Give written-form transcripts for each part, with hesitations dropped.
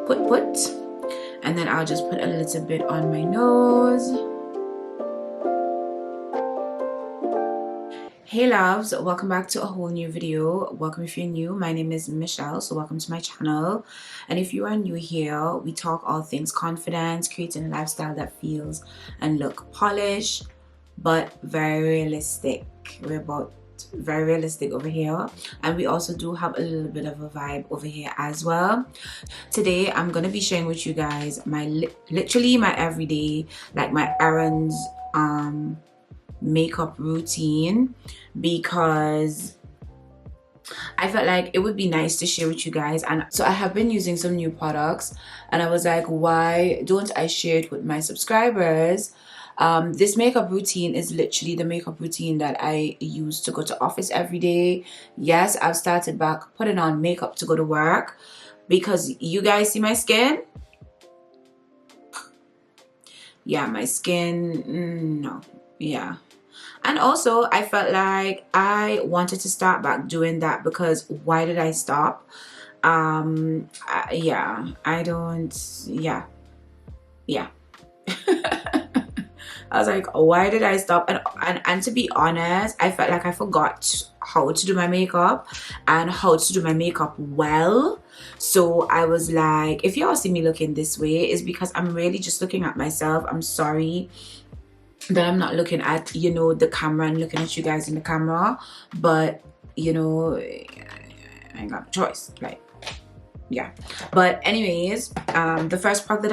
put, and then I'll just put a little bit on my nose. Hey loves, welcome back to a whole new video. Welcome if you're new. My name is Michele, so welcome to my channel. And if you are new here, we talk all things confidence, creating a lifestyle that feels and look polished but very realistic. We're about very realistic over here, and we also do have a little bit of a vibe over here as well. Today I'm gonna be sharing with you guys my literally my everyday, like my errands makeup routine, because I felt like it would be nice to share with you guys. And so I have been using some new products, and I was like, why don't I share it with my subscribers? This makeup routine is literally the makeup routine that I use to go to office every day. Yes, I've started back putting on makeup to go to work, because you guys see my skin. Yeah, my skin, no, yeah. And also I felt like I wanted to start back doing that, because why did I stop? Yeah, I don't, yeah. I was like, why did I stop? And to be honest, I felt like I forgot how to do my makeup and how to do my makeup well. So I was like, if y'all see me looking this way, it's because I'm really just looking at myself. I'm sorry that I'm not looking at, you know, the camera and looking at you guys in the camera, but you know, I ain't got a choice, like, yeah. But anyways, the first product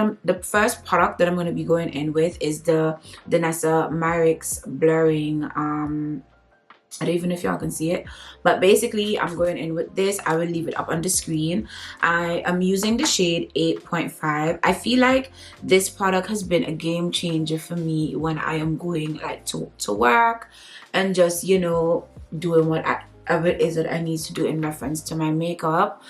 that I'm going to be going in with is the Danessa Myricks blurring, I don't even know if y'all can see it, but basically I'm going in with this. I will leave it up on the screen. I am using the shade 8.5. I feel like this product has been a game changer for me when I am going like to work and just, you know, doing whatever it is that I need to do in reference to my makeup.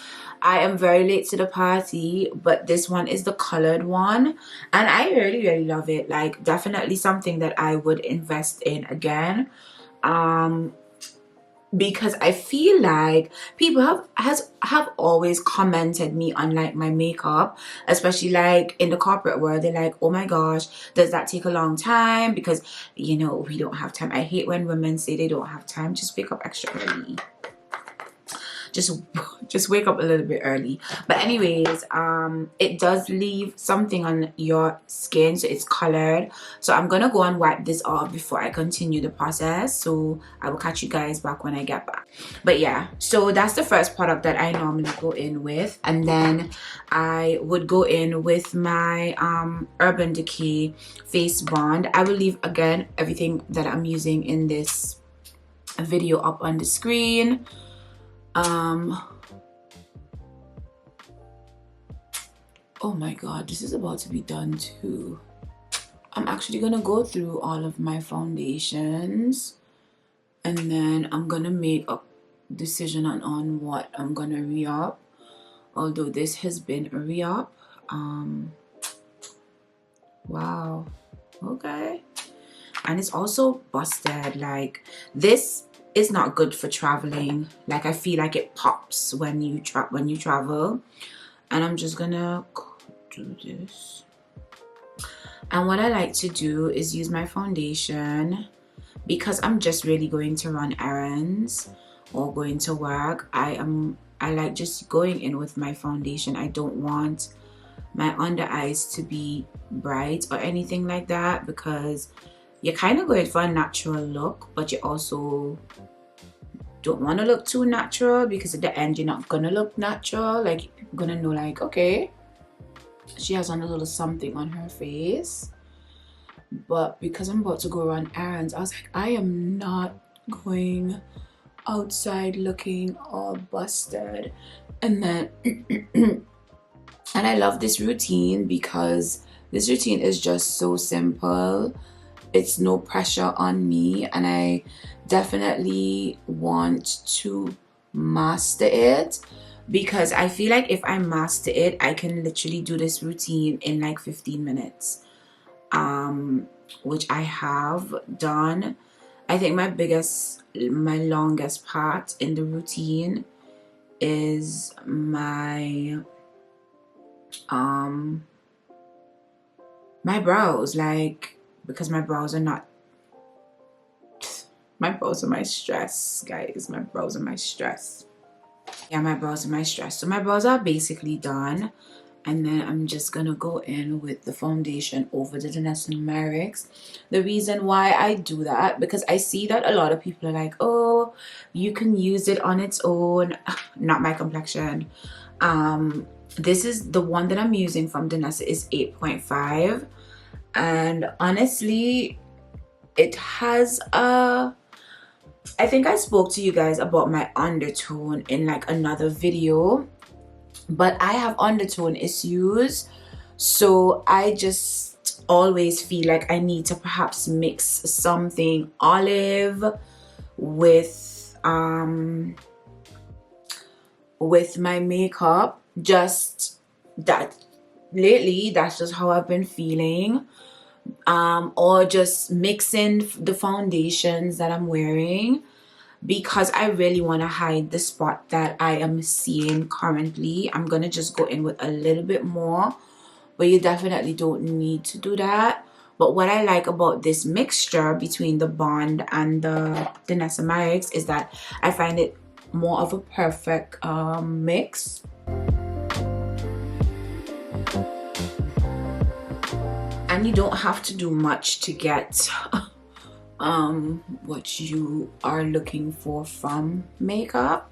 I am very late to the party, but this one is the colored one, and I really love it. Like, definitely something that I would invest in again. Because I feel like people have always commented me on like my makeup, especially like in the corporate world. They're like, oh my gosh, does that take a long time? Because, you know, we don't have time. I hate when women say they don't have time. Just wake up extra early. Just wake up a little bit early. But anyways, it does leave something on your skin, so it's colored. So I'm gonna go and wipe this off before I continue the process. So I will catch you guys back when I get back. But yeah, so that's the first product that I normally go in with, and then I would go in with my Urban Decay face bond. I will leave again everything that I'm using in this video up on the screen. Oh my god, this is about to be done too. I'm actually gonna go through all of my foundations, and then I'm gonna make a decision on what I'm gonna re-up, although this has been a re-up. Wow, okay. And it's also busted. Like, this is not good for traveling. Like, I feel like it pops when you travel. And I'm just gonna do this. And what I like to do is use my foundation, because I'm just really going to run errands or going to work. I like just going in with my foundation. I don't want my under eyes to be bright or anything like that, because you're kind of going for a natural look, but you also don't want to look too natural, because at the end you're not gonna look natural. Like, you're gonna know like, okay, she has on a little something on her face. But because I'm about to go run errands, I was like, I am not going outside looking all busted. And then and I love this routine, because this routine is just so simple. It's no pressure on me, and I definitely want to master it, because I feel like if I master it, I can literally do this routine in like 15 minutes, which I have done. I think my longest part in the routine is my my brows, like, because my brows are not, my brows are my stress, guys. My brows are my stress. Yeah, my brows are my stress. So my brows are basically done. And then I'm just gonna go in with the foundation over the Danessa Merrick's. The reason why I do that, because I see that a lot of people are like, oh, you can use it on its own. Not my complexion. This is the one that I'm using from Danessa is 8.5, and honestly, it has a, I think I spoke to you guys about my undertone in like another video, but I have undertone issues, so I just always feel like I need to perhaps mix something olive with my makeup. Just that lately, that's just how I've been feeling. Or just mixing the foundations that I'm wearing, because I really want to hide the spot that I am seeing currently. I'm gonna just go in with a little bit more, but you definitely don't need to do that. But what I like about this mixture between the Bond and the Danessa Merrick's is that I find it more of a perfect mix. And you don't have to do much to get what you are looking for from makeup.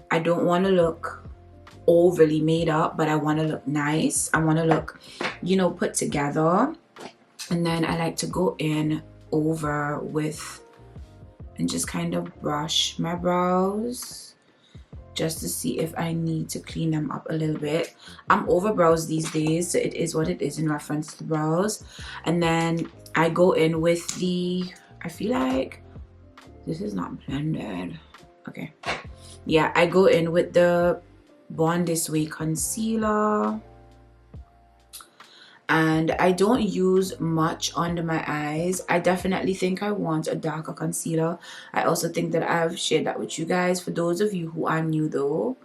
I don't want to look overly made up, but I want to look nice. I want to look, you know, put together. And then I like to go in over with and just kind of brush my brows just to see if I need to clean them up a little bit. I'm over brows these days, so it is what it is in reference to the brows. And then I go in with the, I feel like this is not blended. Okay. Yeah, I go in with the Born This Way concealer. And I don't use much under my eyes. I definitely think I want a darker concealer. I also think that I've shared that with you guys. For those of you who are new though,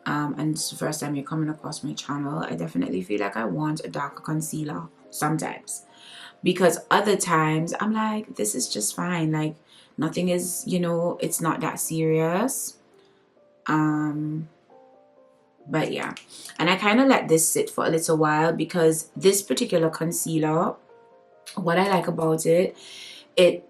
and it's the first time you're coming across my channel, I definitely feel like I want a darker concealer sometimes. Because other times I'm like, this is just fine. Like nothing is, you know, it's not that serious. But yeah, and I kind of let this sit for a little while, because this particular concealer, what I like about it, it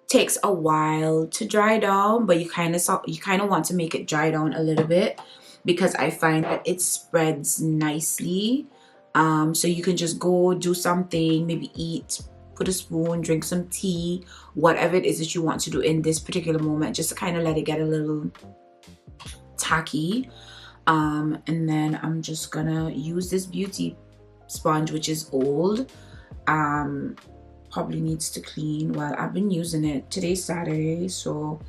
takes a while to dry down, but you kind of want to make it dry down a little bit, because I find that it spreads nicely. So you can just go do something, maybe eat, put a spoon, drink some tea, whatever it is that you want to do in this particular moment, just to kind of let it get a little tacky. And then I'm just gonna use this beauty sponge, which is old, probably needs to clean. Well, I've been using it, today's Saturday, so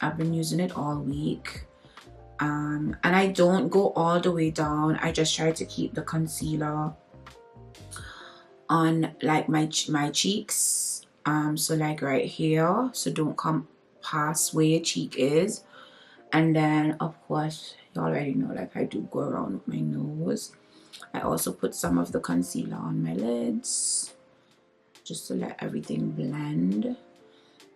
I've been using it all week. And I don't go all the way down. I just try to keep the concealer on like my cheeks, so like right here, so don't come past where your cheek is. And then of course you already know, like I do go around with my nose. I also put some of the concealer on my lids just to let everything blend.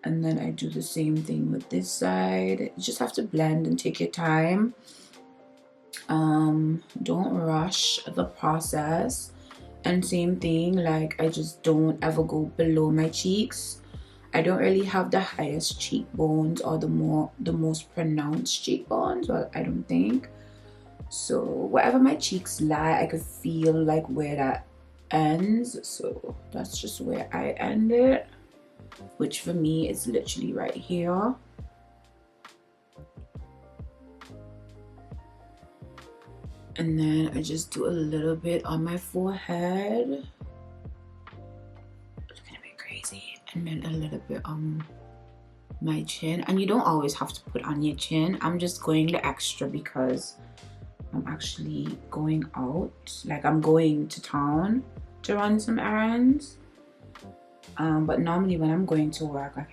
And then I do the same thing with this side. You just have to blend and take your time. Don't rush the process. And same thing, like I just don't ever go below my cheeks. I don't really have the highest cheekbones or the most pronounced cheekbones. Well, I don't think. So wherever my cheeks lie, I could feel like where that ends. So that's just where I end it, which for me is literally right here. And then I just do a little bit on my forehead. And then a little bit on my chin. And you don't always have to put on your chin. I'm just going the extra because I'm actually going out. Like I'm going to town to run some errands. But normally when I'm going to work, like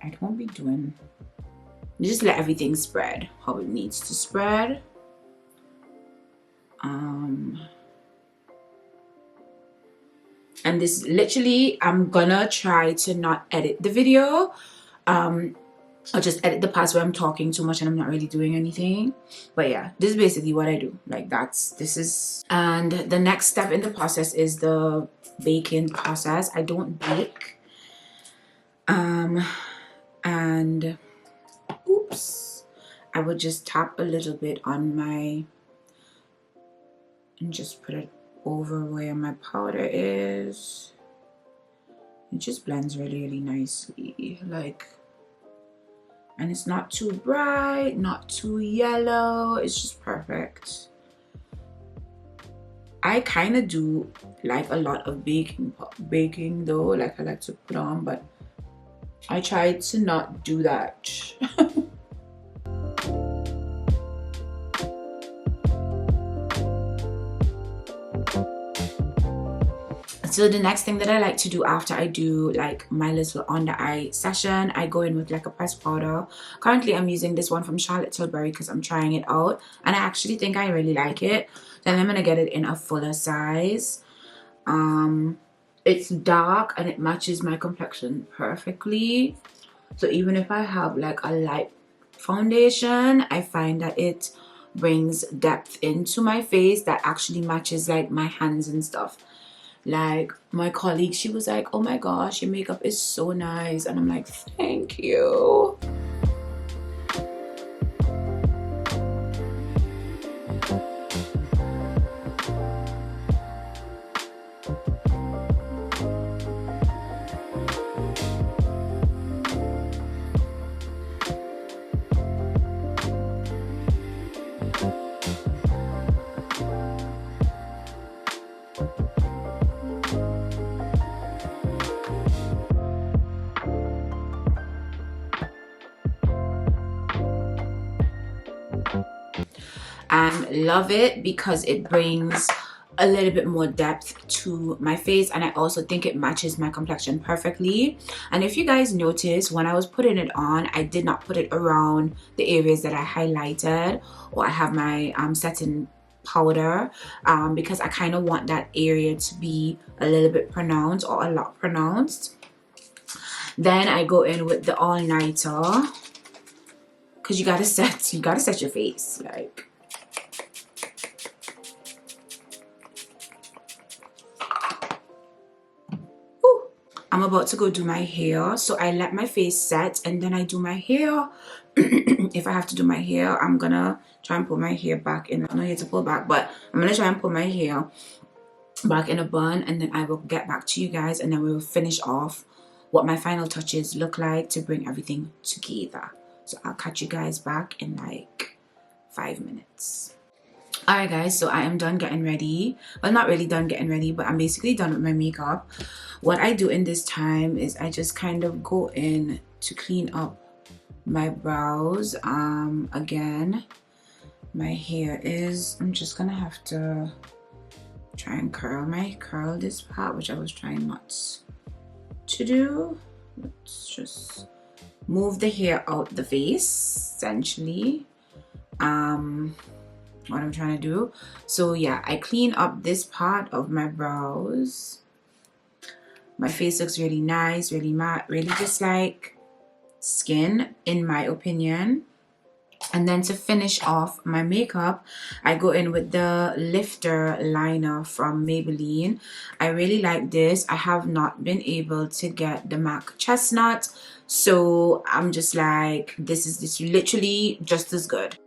I don't be doing. You just let everything spread how it needs to spread. And this literally, I'm gonna try to not edit the video. I'll just edit the parts where I'm talking too much and I'm not really doing anything. But yeah, this is basically what I do. Like this is. And the next step in the process is the baking process. I don't bake. And oops, I would just tap a little bit on my, and just put it over where my powder is. It just blends really, really nicely. Like, and it's not too bright, not too yellow. It's just perfect. I kind of do like a lot of baking though. Like I like to put on, but I try to not do that. So the next thing that I like to do after I do like my little under eye session, I go in with like a pressed powder. Currently I'm using this one from Charlotte Tilbury because I'm trying it out and I actually think I really like it. Then I'm gonna get it in a fuller size. It's dark and it matches my complexion perfectly. So even if I have like a light foundation, I find that it brings depth into my face that actually matches like my hands and stuff. Like my colleague, she was like, oh my gosh, your makeup is so nice. And I'm like, thank you. And love it because it brings a little bit more depth to my face, and I also think it matches my complexion perfectly. And if you guys notice, when I was putting it on, I did not put it around the areas that I highlighted or I have my setting powder, because I kind of want that area to be a little bit pronounced or a lot pronounced. Then I go in with the all-nighter because you gotta set your face. Like, I'm about to go do my hair, so I let my face set and then I do my hair. If I have to do my hair, I'm gonna try and put my hair back in. I know you have to pull back, but I'm gonna try and put my hair back in a bun, and then I will get back to you guys, and then we will finish off what my final touches look like to bring everything together. So I'll catch you guys back in like 5 minutes. Alright guys, so I am done getting ready. Well, not really done getting ready, but I'm basically done with my makeup. What I do in this time is I just kind of go in to clean up my brows. Again, my hair is, I'm just gonna have to try and curl this part, which I was trying not to do. Let's just move the hair out the face, essentially. What I'm trying to do. So yeah, I clean up this part of my brows. My face looks really nice, really matte, really just like skin, in my opinion. And then to finish off my makeup, I go in with the lifter liner from Maybelline. I really like this. I have not been able to get the MAC Chestnut, so I'm just like, this is literally just as good.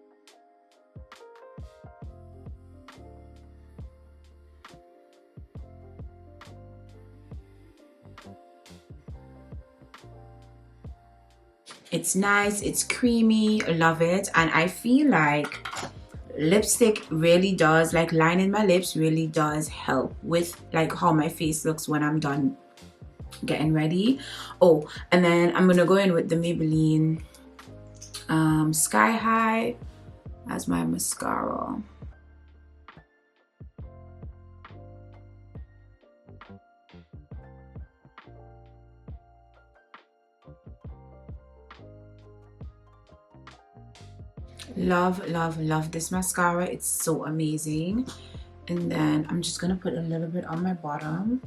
It's nice, it's creamy, love it. And I feel like lipstick really does, like lining my lips really does help with like how my face looks when I'm done getting ready. Oh, and then I'm gonna go in with the Maybelline Sky High as my mascara. Love, love, love this mascara. It's so amazing. And then I'm just gonna put a little bit on my bottom.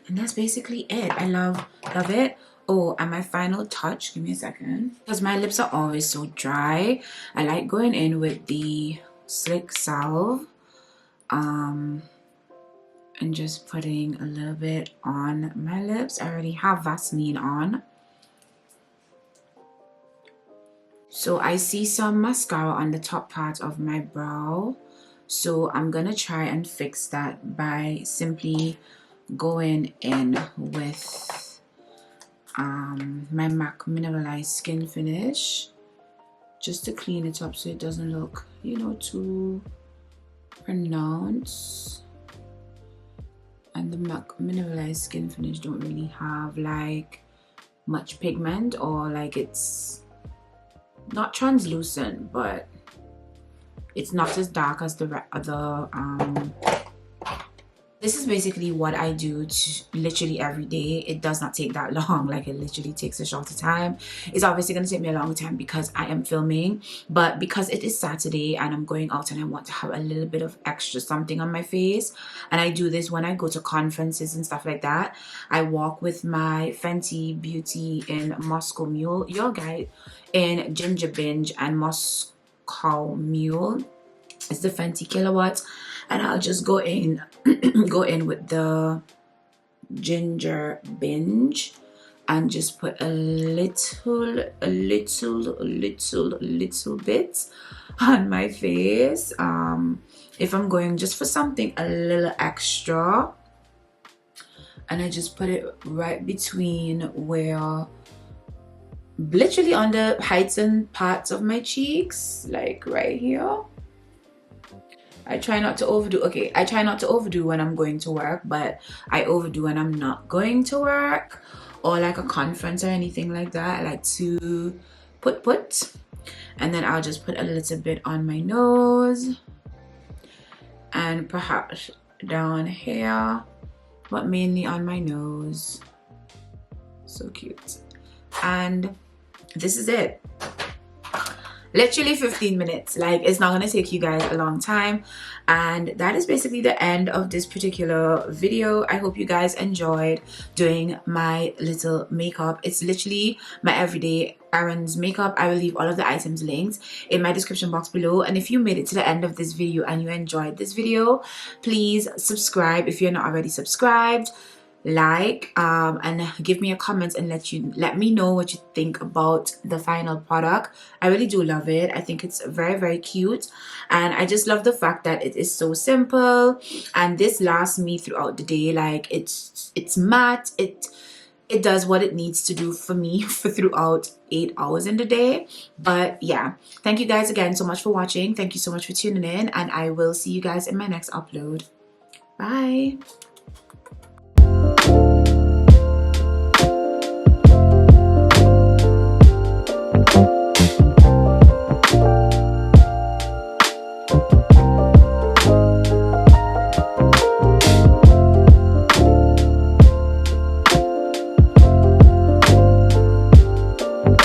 And that's basically it. I love it. Oh, and my final touch, give me a second, because my lips are always so dry. I like going in with the Slick Salve, and just putting a little bit on my lips. I already have Vaseline on. So I see some mascara on the top part of my brow. So I'm gonna try and fix that by simply going in with my MAC Mineralized Skin Finish, just to clean it up so it doesn't look, you know, too pronounced. And the MAC Mineralized Skin Finish don't really have like much pigment, or like it's not translucent, but it's not as dark as the other. This is basically what I do literally every day. It does not take that long. Like, it literally takes a shorter time. It's obviously going to take me a long time because I am filming, but because it is Saturday and I'm going out and I want to have a little bit of extra something on my face, and I do this when I go to conferences and stuff like that. I walk with my Fenty Beauty in Moscow Mule, your guy in Ginger Binge, and Moscow Mule is the Fenty Kilowatt. And I'll just go in with the Ginger Binge and just put a little bit on my face. If I'm going just for something a little extra, and I just put it right between where, literally on the heightened parts of my cheeks, like right here. I try not to overdo. Okay, I try not to overdo when I'm going to work, but I overdo when I'm not going to work or like a conference or anything like that. I like to put, and then I'll just put a little bit on my nose and perhaps down here, but mainly on my nose. So cute. And this is it. Literally 15 minutes. Like, it's not gonna take you guys a long time. And that is basically the end of this particular video. I hope you guys enjoyed doing my little makeup. It's literally my everyday Errands makeup. I will leave all of the items linked in my description box below. And if you made it to the end of this video and you enjoyed this video, please subscribe if you're not already subscribed. Like, and give me a comment and let me know what you think about the final product. I really do love it. I think it's very, very cute, and I just love the fact that it is so simple, and this lasts me throughout the day. Like, it's matte. It does what it needs to do for me for throughout 8 hours in the day. But yeah, thank you guys again so much for watching. Thank you so much for tuning in, and I will see you guys in my next upload. Bye.